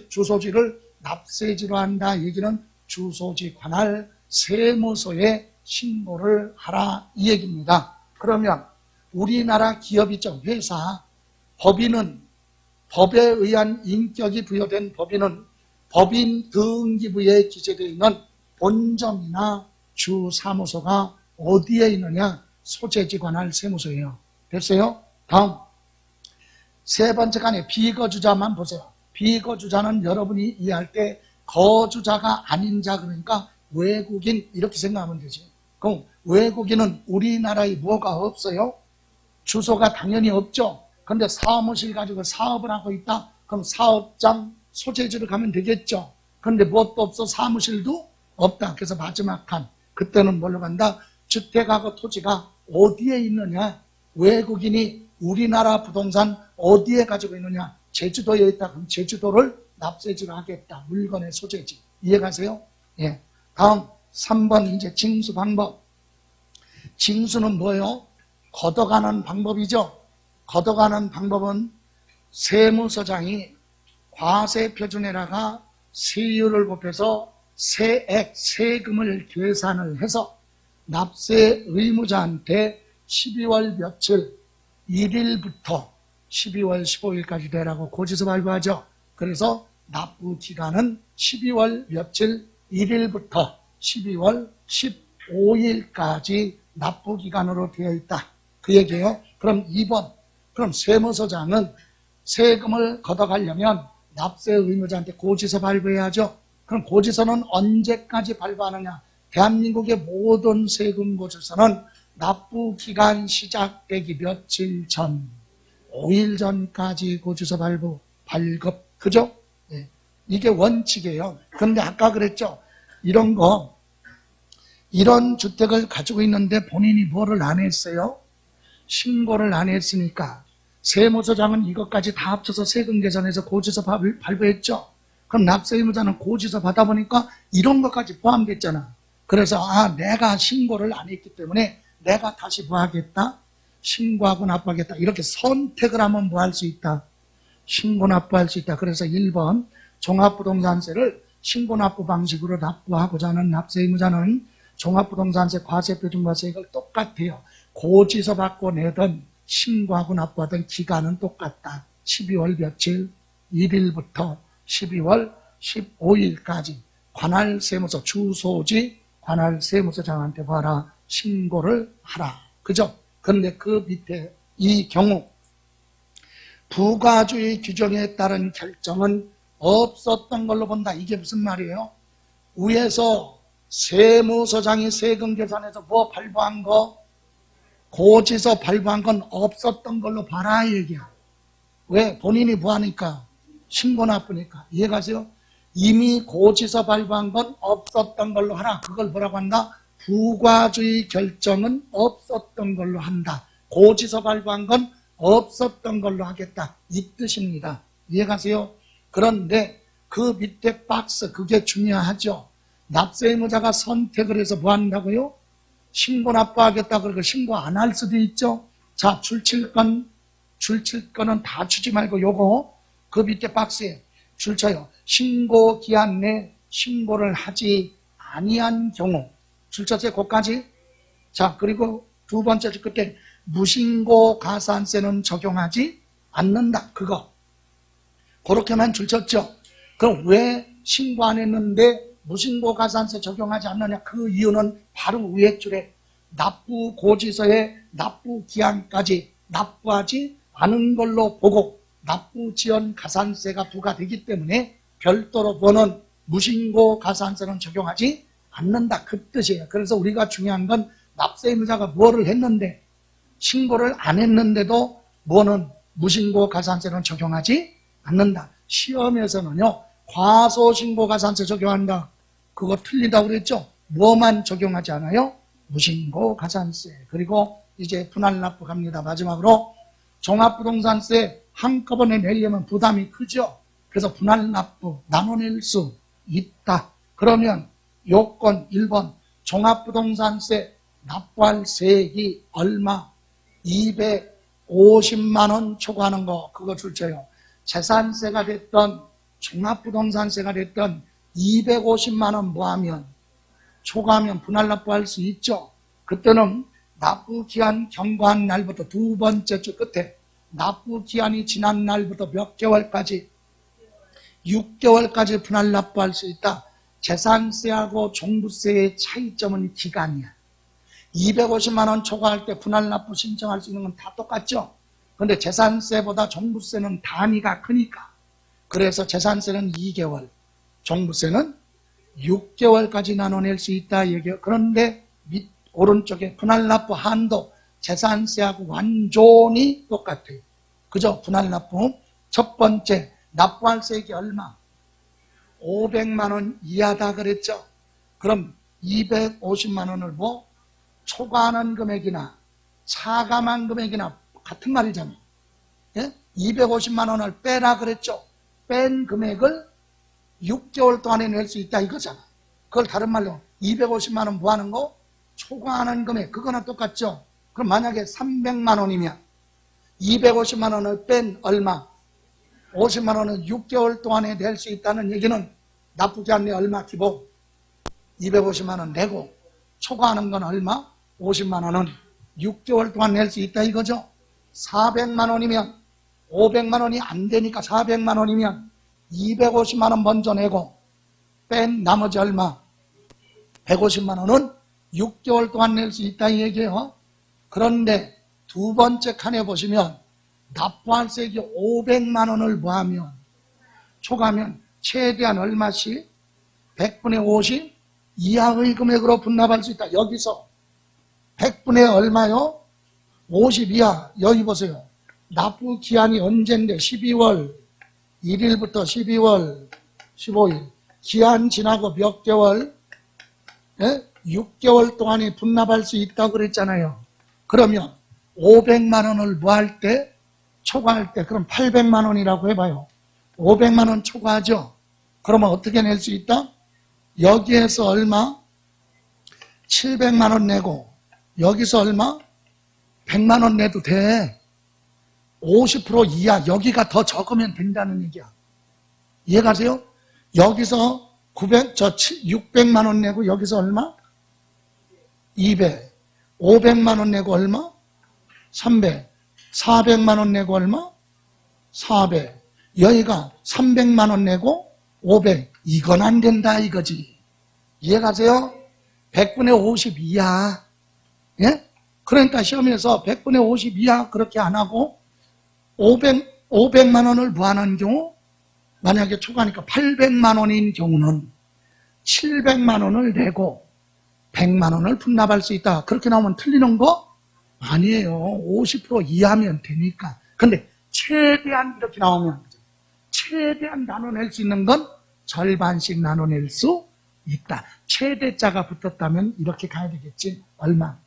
주소지를 납세지로 한다. 얘기는 주소지 관할 세무서에 신고를 하라 이 얘기입니다. 그러면 우리나라 기업이죠. 회사 법인은 법에 의한 인격이 부여된 법인은 법인 등기부에 기재되어 있는 본점이나 주사무소가 어디에 있느냐? 소재지 관할 세무서예요. 됐어요? 다음 세 번째 칸에 비거주자만 보세요. 비거주자는 여러분이 이해할 때 거주자가 아닌 자 그러니까 외국인 이렇게 생각하면 되지. 그럼 외국인은 우리나라에 뭐가 없어요? 주소가 당연히 없죠. 그런데 사무실 가지고 사업을 하고 있다. 그럼 사업장 소재지를 가면 되겠죠. 그런데 무엇도 없어 사무실도 없다. 그래서 마지막 칸 그때는 뭘로 간다? 주택하고 토지가 어디에 있느냐? 외국인이 우리나라 부동산 어디에 가지고 있느냐? 제주도에 있다. 그럼 제주도를 납세지로 하겠다. 물건의 소재지. 이해가세요? 예. 다음 3번 이제 징수 방법. 징수는 뭐예요? 걷어가는 방법이죠. 걷어가는 방법은 세무서장이 과세표준에다가 세율을 곱해서 세액, 세금을 계산을 해서 납세 의무자한테 12월 며칠 1일부터 12월 15일까지 되라고 고지서 발부하죠. 그래서 납부 기간은 12월 며칠 1일부터 12월 15일까지 납부 기간으로 되어 있다. 그 얘기예요. 그럼 2번. 그럼 세무서장은 세금을 걷어가려면 납세 의무자한테 고지서 발부해야죠. 그럼 고지서는 언제까지 발부하느냐? 대한민국의 모든 세금 고지서는 납부 기간 시작되기 며칠 전, 5일 전까지 고지서 발급. 그죠? 네. 이게 원칙이에요. 그런데 아까 그랬죠. 이런 주택을 가지고 있는데 본인이 뭐를 안 했어요? 신고를 안 했으니까 세무서장은 이것까지 다 합쳐서 세금 계산해서 고지서 발부했죠. 그럼 납세의무자는 고지서 받아보니까 이런 것까지 포함됐잖아. 그래서 내가 신고를 안 했기 때문에 내가 다시 뭐 하겠다? 신고하고 납부하겠다. 이렇게 선택을 하면 뭐 할 수 있다? 신고 납부할 수 있다. 그래서 1번 종합부동산세를 신고 납부 방식으로 납부하고자 하는 납세의무자는 종합부동산세 과세표준과 세액을 똑같아요. 고지서 받고 내던 신고하고 납부하던 기간은 똑같다. 12월 며칠 1일부터 12월 15일까지 관할 세무서 주소지 관할 세무서장한테 봐라. 신고를 하라. 그죠? 그런데 그 밑에 이 경우 부가주의 규정에 따른 결정은 없었던 걸로 본다. 이게 무슨 말이에요? 위에서 세무서장이 세금 계산해서 뭐 발부한 거? 고지서 발부한 건 없었던 걸로 봐라 얘기야. 왜? 본인이 뭐 하니까? 신고 납부니까. 이해가세요? 이미 고지서 발부한 건 없었던 걸로 하라. 그걸 뭐라고 한다? 부과주의 결정은 없었던 걸로 한다. 고지서 발부한 건 없었던 걸로 하겠다. 이 뜻입니다. 이해가세요? 그런데 그 밑에 박스 그게 중요하죠. 납세의무자가 선택을 해서 뭐 한다고요? 신고 납부하겠다 그러고 신고 안 할 수도 있죠. 자, 줄칠 거는 다 주지 말고 요거 그 밑에 박스에 줄 쳐요. 신고 기한 내 신고를 하지 아니한 경우 줄 쳤어요. 거기까지. 자, 그리고 두 번째 줄 끝에 무신고 가산세는 적용하지 않는다. 그거 그렇게만 줄 쳤죠. 그럼 왜 신고 안 했는데 무신고 가산세 적용하지 않느냐? 그 이유는 바로 위에 줄에 납부 고지서에 납부 기한까지 납부하지 않은 걸로 보고 납부 지연 가산세가 부과되기 때문에 별도로 보는 무신고 가산세는 적용하지 않는다. 그 뜻이에요. 그래서 우리가 중요한 건 납세의무자가 뭐를 했는데 신고를 안 했는데도 뭐는 무신고 가산세는 적용하지 않는다. 시험에서는요. 과소신고 가산세 적용한다. 그거 틀리다고 그랬죠? 뭐만 적용하지 않아요? 무신고 가산세. 그리고 이제 분할납부 갑니다. 마지막으로 종합부동산세 한꺼번에 내려면 부담이 크죠? 그래서 분할납부 나눠낼 수 있다. 그러면 요건 1번 종합부동산세 납부할 세액이 얼마? 250만 원 초과하는 거 그거 줄쳐요. 재산세가 됐던 종합부동산세가 됐던 250만 원 뭐하면 초과하면 분할납부할 수 있죠. 그때는 납부기한 경과한 날부터 두 번째 주 끝에 납부기한이 지난 날부터 몇 개월까지 6개월까지 분할납부할 수 있다. 재산세하고 종부세의 차이점은 기간이야. 250만 원 초과할 때 분할납부 신청할 수 있는 건 다 똑같죠. 그런데 재산세보다 종부세는 단위가 크니까 그래서 재산세는 2개월 종부세는 6개월까지 나눠낼 수 있다 얘기해요. 그런데 밑 오른쪽에 분할납부 한도 재산세하고 완전히 똑같아요. 그죠? 분할납부 첫 번째 납부할 세액이 얼마? 500만 원 이하다 그랬죠? 그럼 250만 원을 뭐 초과하는 금액이나 차감한 금액이나 같은 말이잖아요. 예? 250만 원을 빼라 그랬죠? 뺀 금액을 6개월 동안에 낼 수 있다 이거잖아. 그걸 다른 말로 250만 원 뭐 하는 거? 초과하는 금액. 그거나 똑같죠? 그럼 만약에 300만 원이면 250만 원을 뺀 얼마? 50만 원은 6개월 동안에 낼 수 있다는 얘기는 나쁘지 않네. 얼마 기본? 250만 원 내고 초과하는 건 얼마? 50만 원은 6개월 동안 낼 수 있다 이거죠. 400만 원이면 500만 원이 안 되니까 400만 원이면 250만 원 먼저 내고 뺀 나머지 얼마? 150만 원은 6개월 동안 낼 수 있다 이 얘기예요. 그런데 두 번째 칸에 보시면 납부할세액이 500만 원을 뭐하면 초과하면 최대한 얼마씩 100분의 50 이하의 금액으로 분납할 수 있다. 여기서 100분의 얼마요? 50 이하. 여기 보세요. 납부 기한이 언젠데 12월 1일부터 12월 15일. 기한 지나고 몇 개월? 6개월 동안에 분납할 수 있다고 그랬잖아요. 그러면 500만 원을 뭐 할 때? 초과할 때 그럼 800만 원이라고 해봐요. 500만 원 초과하죠. 그러면 어떻게 낼 수 있다? 여기에서 얼마? 700만 원 내고 여기서 얼마? 100만 원 내도 돼. 50% 이하 여기가 더 적으면 된다는 얘기야. 이해가세요? 여기서 600만 원 내고 여기서 얼마? 200. 500만 원 내고 얼마? 300. 400만 원 내고 얼마? 400. 여기가 300만 원 내고 500. 이건 안 된다 이거지. 이해가세요? 100분의 50 이하. 예? 그러니까 시험에서 100분의 50 이하 그렇게 안 하고 500만 원을 무한한 경우 만약에 초과하니까 800만 원인 경우는 700만 원을 내고 100만 원을 분납할 수 있다. 그렇게 나오면 틀리는 거? 아니에요. 50% 이하면 되니까. 근데 최대한 이렇게 나오면 최대한 나눠낼 수 있는 건 절반씩 나눠낼 수 있다. 최대자가 붙었다면 이렇게 가야 되겠지. 얼마?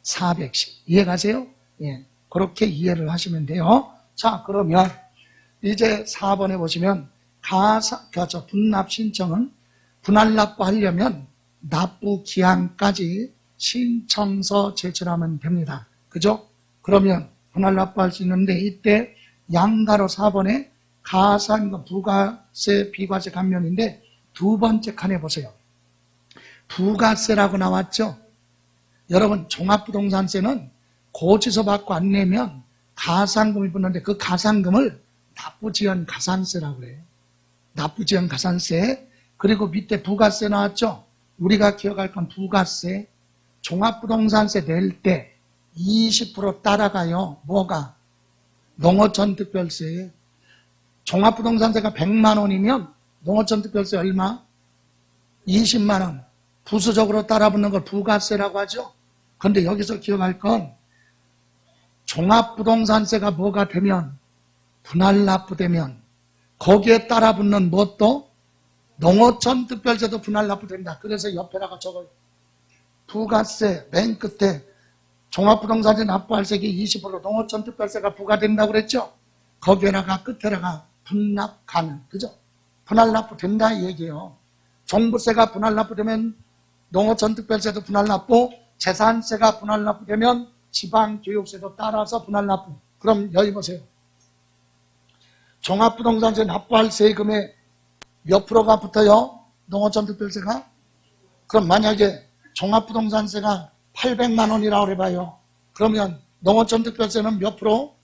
400씩. 이해가세요? 예. 그렇게 이해를 하시면 돼요. 자, 그러면 이제 4번에 보시면 분납 신청은 분할 납부하려면 납부 기한까지 신청서 제출하면 됩니다. 그죠? 그러면 분할 납부할 수 있는데 이때 양가로 4번에 가산금, 부가세, 비과세 감면인데 두 번째 칸에 보세요. 부가세라고 나왔죠? 여러분 종합부동산세는 고지서 받고 안 내면 가산금이 붙는데 그 가산금을 납부지연 가산세라고 그래요. 납부지연 가산세. 그리고 밑에 부가세 나왔죠? 우리가 기억할 건 부가세. 종합부동산세 낼 때 20% 따라가요. 뭐가? 농어촌 특별세. 종합부동산세가 100만 원이면 농어촌 특별세 얼마? 20만 원. 부수적으로 따라붙는 걸 부가세라고 하죠. 그런데 여기서 기억할 건 종합부동산세가 뭐가 되면 분할 납부되면 거기에 따라붙는 뭣도 농어촌 특별세도 분할 납부된다. 그래서 옆에다가 적어요. 부가세 맨 끝에 종합부동산세 납부할세액이 20% 농어촌 특별세가 부과된다고 그랬죠. 거기에다가 끝에다가 분납 가능. 그죠? 분할 납부된다 이 얘기예요. 종부세가 분할 납부되면 농어촌 특별세도 분할 납부, 재산세가 분할 납부되면 지방교육세도 따라서 분할 납부. 그럼 여기 보세요. 종합부동산세 납부할 세금에 몇 프로가 붙어요? 농어촌 특별세가? 그럼 만약에 종합부동산세가 800만 원이라고 해봐요. 그러면 농어촌 특별세는 몇 프로?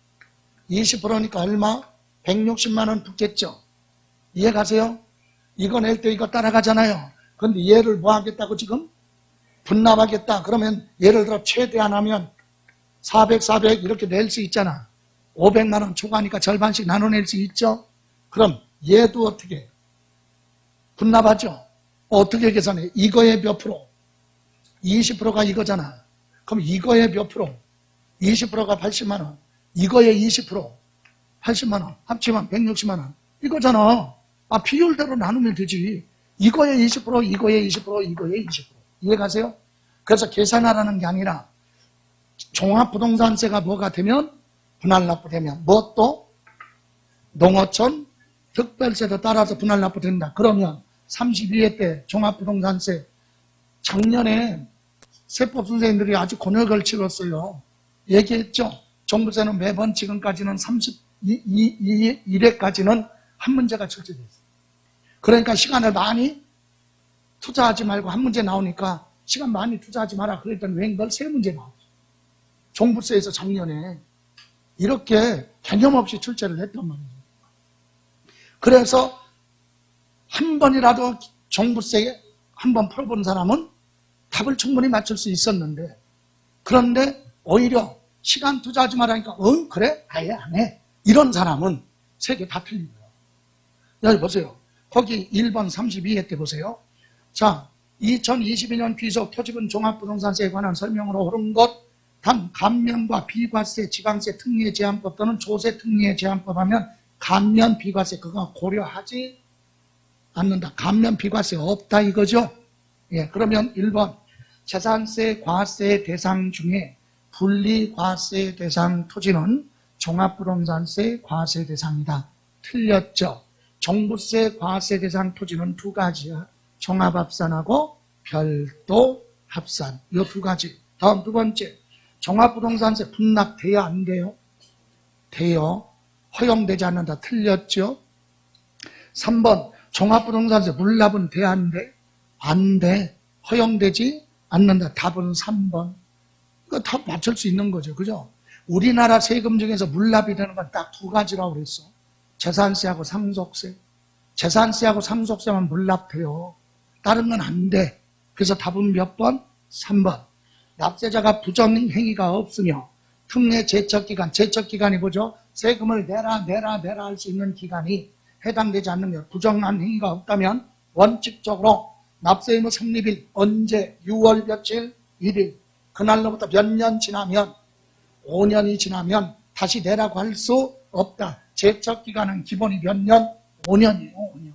20%니까 얼마? 160만 원 붙겠죠. 이해가세요? 이거 낼 때 이거 따라가잖아요. 그런데 얘를 뭐 하겠다고 지금? 분납하겠다. 그러면 예를 들어 최대한 하면 400 이렇게 낼 수 있잖아. 500만 원 초과하니까 절반씩 나눠낼 수 있죠. 그럼 얘도 어떻게? 분납하죠. 어떻게 계산해? 이거의 몇 프로? 20%가 이거잖아. 그럼 이거의 몇 프로? 20%가 80만 원. 이거의 20% 80만 원. 합치면 160만 원. 이거잖아. 비율대로 나누면 되지. 이거의 20%, 이거의 20%, 이거의 20%. 이해가세요? 그래서 계산하라는 게 아니라 종합부동산세가 뭐가 되면? 분할 납부되면 뭣도? 농어촌 특별세도 따라서 분할 납부된다. 그러면 32회 때 종합부동산세 작년에 세법 선생님들이 아주 곤욕을 치렀어요. 얘기했죠. 종부세는 매번 지금까지는 이 일에까지는 한 문제가 출제됐어요. 그러니까 시간을 많이 투자하지 말고 한 문제 나오니까 시간 많이 투자하지 마라. 그랬더니 웬걸 세 문제 나왔어요. 종부세에서 작년에 이렇게 개념 없이 출제를 했단 말이에요. 그래서 한 번이라도 종부세 한번 풀어본 사람은 답을 충분히 맞출 수 있었는데, 그런데 오히려 시간 투자하지 말라니까 그래? 아예 안 해. 이런 사람은 세 개 다 틀린 거예요. 여기 보세요. 거기 1번 32회 때 보세요. 자, 2022년 귀속 토지분 종합부동산세에 관한 설명으로 옳은 것, 단 감면과 비과세, 지방세 특례 제한법 또는 조세 특례 제한법 하면 감면, 비과세 그거 고려하지 않는다. 감면, 비과세 없다 이거죠. 예, 그러면 1번 재산세, 과세 대상 중에 분리과세 대상 토지는 종합부동산세 과세 대상이다. 틀렸죠. 종부세 과세 대상 토지는 두 가지야. 종합합산하고 별도 합산. 이 두 가지. 다음 두 번째. 종합부동산세 분납돼야 안 돼요? 돼요. 허용되지 않는다. 틀렸죠. 3번. 종합부동산세 물납은 돼 안 돼? 안 돼. 허용되지 않는다. 답은 3번. 이거 다 맞출 수 있는 거죠. 그죠? 우리나라 세금 중에서 물납이 되는 건 딱 두 가지라고 그랬어. 재산세하고 상속세. 재산세하고 상속세만 물납돼요. 다른 건 안 돼. 그래서 답은 몇 번? 3번. 납세자가 부정행위가 없으며 특례 제척기간, 제척기간이 뭐죠? 세금을 내라 할 수 있는 기간이 해당되지 않으며 부정한 행위가 없다면 원칙적으로 납세 의무 성립일 언제? 6월 며칠? 1일. 그날로부터 몇 년 지나면 5년이 지나면 다시 내라고 할 수 없다. 제척기간은 기본이 몇 년? 5년이에요. 5년.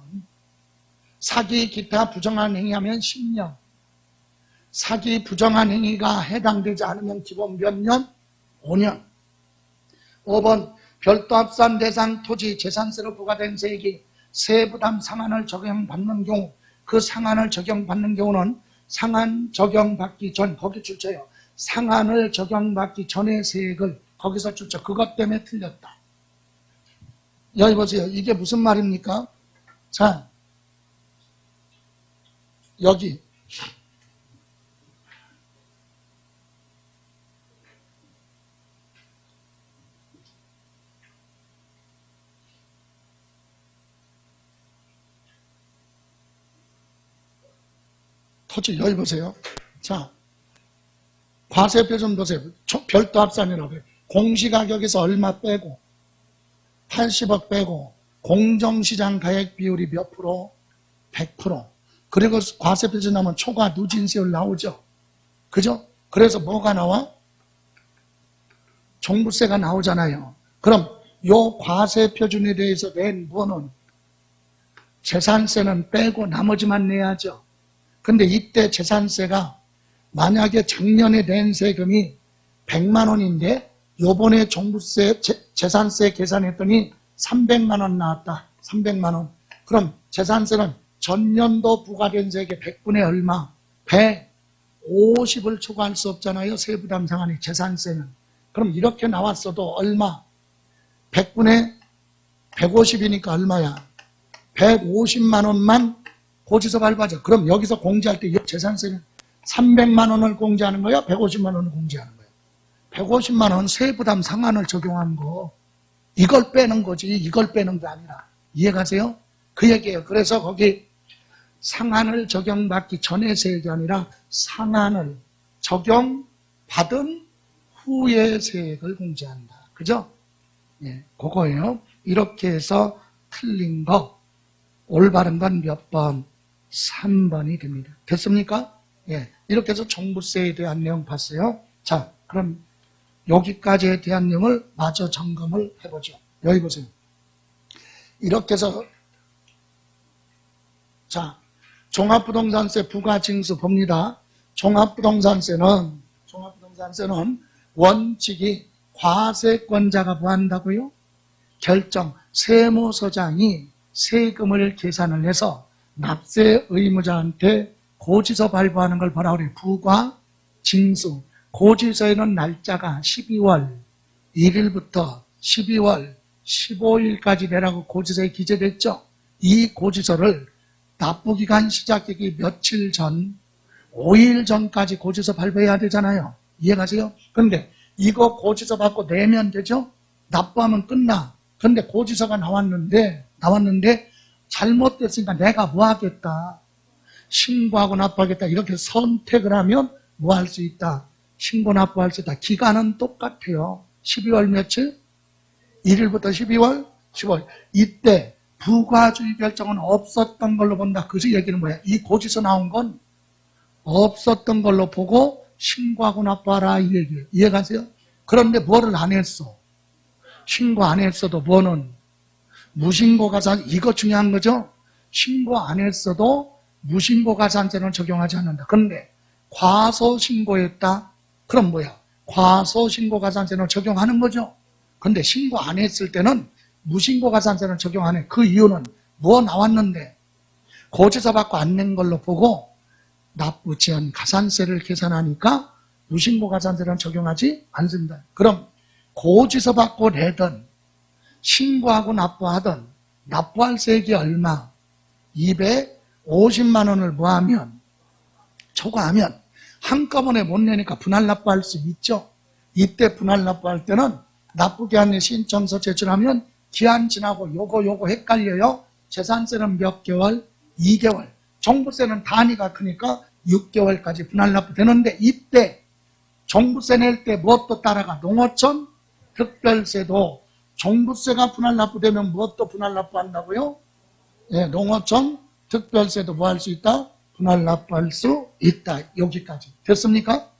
사기 기타 부정한 행위하면 10년. 사기 부정한 행위가 해당되지 않으면 기본 몇 년? 5년. 5번 별도 합산 대상 토지 재산세로 부과된 세액이 세부담 상한을 적용받는 경우, 그 상한을 적용받는 경우는 상한 적용받기 전, 거기 출처예요. 상한을 적용받기 전의 세액을 거기서 출처. 그것 때문에 틀렸다. 여기 보세요. 이게 무슨 말입니까? 자, 여기 토지 여기 보세요. 자, 과세표 좀 보세요. 별도 합산이라고 해요. 공시가격에서 얼마 빼고 80억 빼고 공정시장 가액 비율이 몇 프로? 100%. 그리고 과세표 좀 나오면 초과 누진세율 나오죠. 그죠? 그래서 뭐가 나와? 종부세가 나오잖아요. 그럼 요 과세표준에 대해서 낸 부는 재산세는 빼고 나머지만 내야죠. 근데 이때 재산세가 만약에 작년에 낸 세금이 100만 원인데 요번에 종부세, 재산세 계산했더니 300만 원 나왔다. 300만 원. 그럼 재산세는 전년도 부과된 세액의 100분의 얼마? 150을 초과할 수 없잖아요. 세부담 상한이 재산세는. 그럼 이렇게 나왔어도 얼마? 100분의 150이니까 얼마야? 150만 원만 고지서 발부하자. 그럼 여기서 공제할 때 재산세는 300만 원을 공제하는 거야? 150만 원을 공제하는 거야? 150만 원 세부담 상한을 적용한 거. 이걸 빼는 거지. 이걸 빼는 게 아니라. 이해가세요? 그 얘기예요. 그래서 거기 상한을 적용받기 전의 세액이 아니라 상한을 적용받은 후의 세액을 공제한다. 그죠? 예, 그거예요. 이렇게 해서 틀린 거, 올바른 건 몇 번? 3번이 됩니다. 됐습니까? 예, 이렇게 해서 종부세에 대한 내용 봤어요. 자, 그럼 여기까지에 대한 내용을 마저 점검을 해보죠. 여기 보세요. 이렇게 해서 자, 종합부동산세 부과징수 봅니다. 종합부동산세는 원칙이 과세권자가 뭐 한다고요? 결정, 세무서장이 세금을 계산을 해서 납세 의무자한테 고지서 발부하는 걸 뭐라 그래요? 부과징수. 고지서에는 날짜가 12월 1일부터 12월 15일까지 내라고 고지서에 기재됐죠. 이 고지서를 납부기간 시작되기 며칠 전, 5일 전까지 고지서 발부해야 되잖아요. 이해가세요? 그런데 이거 고지서 받고 내면 되죠? 납부하면 끝나. 그런데 고지서가 나왔는데 잘못됐으니까 내가 뭐 하겠다. 신고하고 납부하겠다. 이렇게 선택을 하면 뭐 할 수 있다. 신고 납부할 수 있다. 기간은 똑같아요. 12월 며칠? 1일부터 12월 15일. 이때 부과주의 결정은 없었던 걸로 본다. 그래서 얘기는 뭐야? 이 고지서 나온 건 없었던 걸로 보고 신고하고 납부하라 이 얘기예요. 이해가세요? 그런데 뭐를 안 했어? 신고 안 했어도 뭐는 무신고 가산, 이거 중요한 거죠? 신고 안 했어도 무신고 가산세는 적용하지 않는다. 그런데 과소신고했다? 그럼 뭐야? 과소신고 가산세는 적용하는 거죠? 근데 신고 안 했을 때는 무신고 가산세는 적용 안 해. 그 이유는 뭐 나왔는데 고지서 받고 안 낸 걸로 보고 납부 지연 가산세를 계산하니까 무신고 가산세는 적용하지 않습니다. 그럼 고지서 받고 내든 신고하고 납부하든 납부할 세액이 얼마? 250만 원을 뭐하면 초과하면 한꺼번에 못 내니까 분할 납부할 수 있죠. 이때 분할 납부할 때는 납부기한에 신청서 제출하면 기한 지나고 요거 헷갈려요. 재산세는 몇 개월? 2개월. 종부세는 단위가 크니까 6개월까지 분할 납부되는데 이때 종부세 낼 때 무엇도 따라가? 농어촌 특별세도 종부세가 분할 납부되면 무엇도 분할 납부한다고요? 예, 농어촌 특별세도 뭐 할 수 있다? 분할 납부할 수 있다. 여기까지. 됐습니까?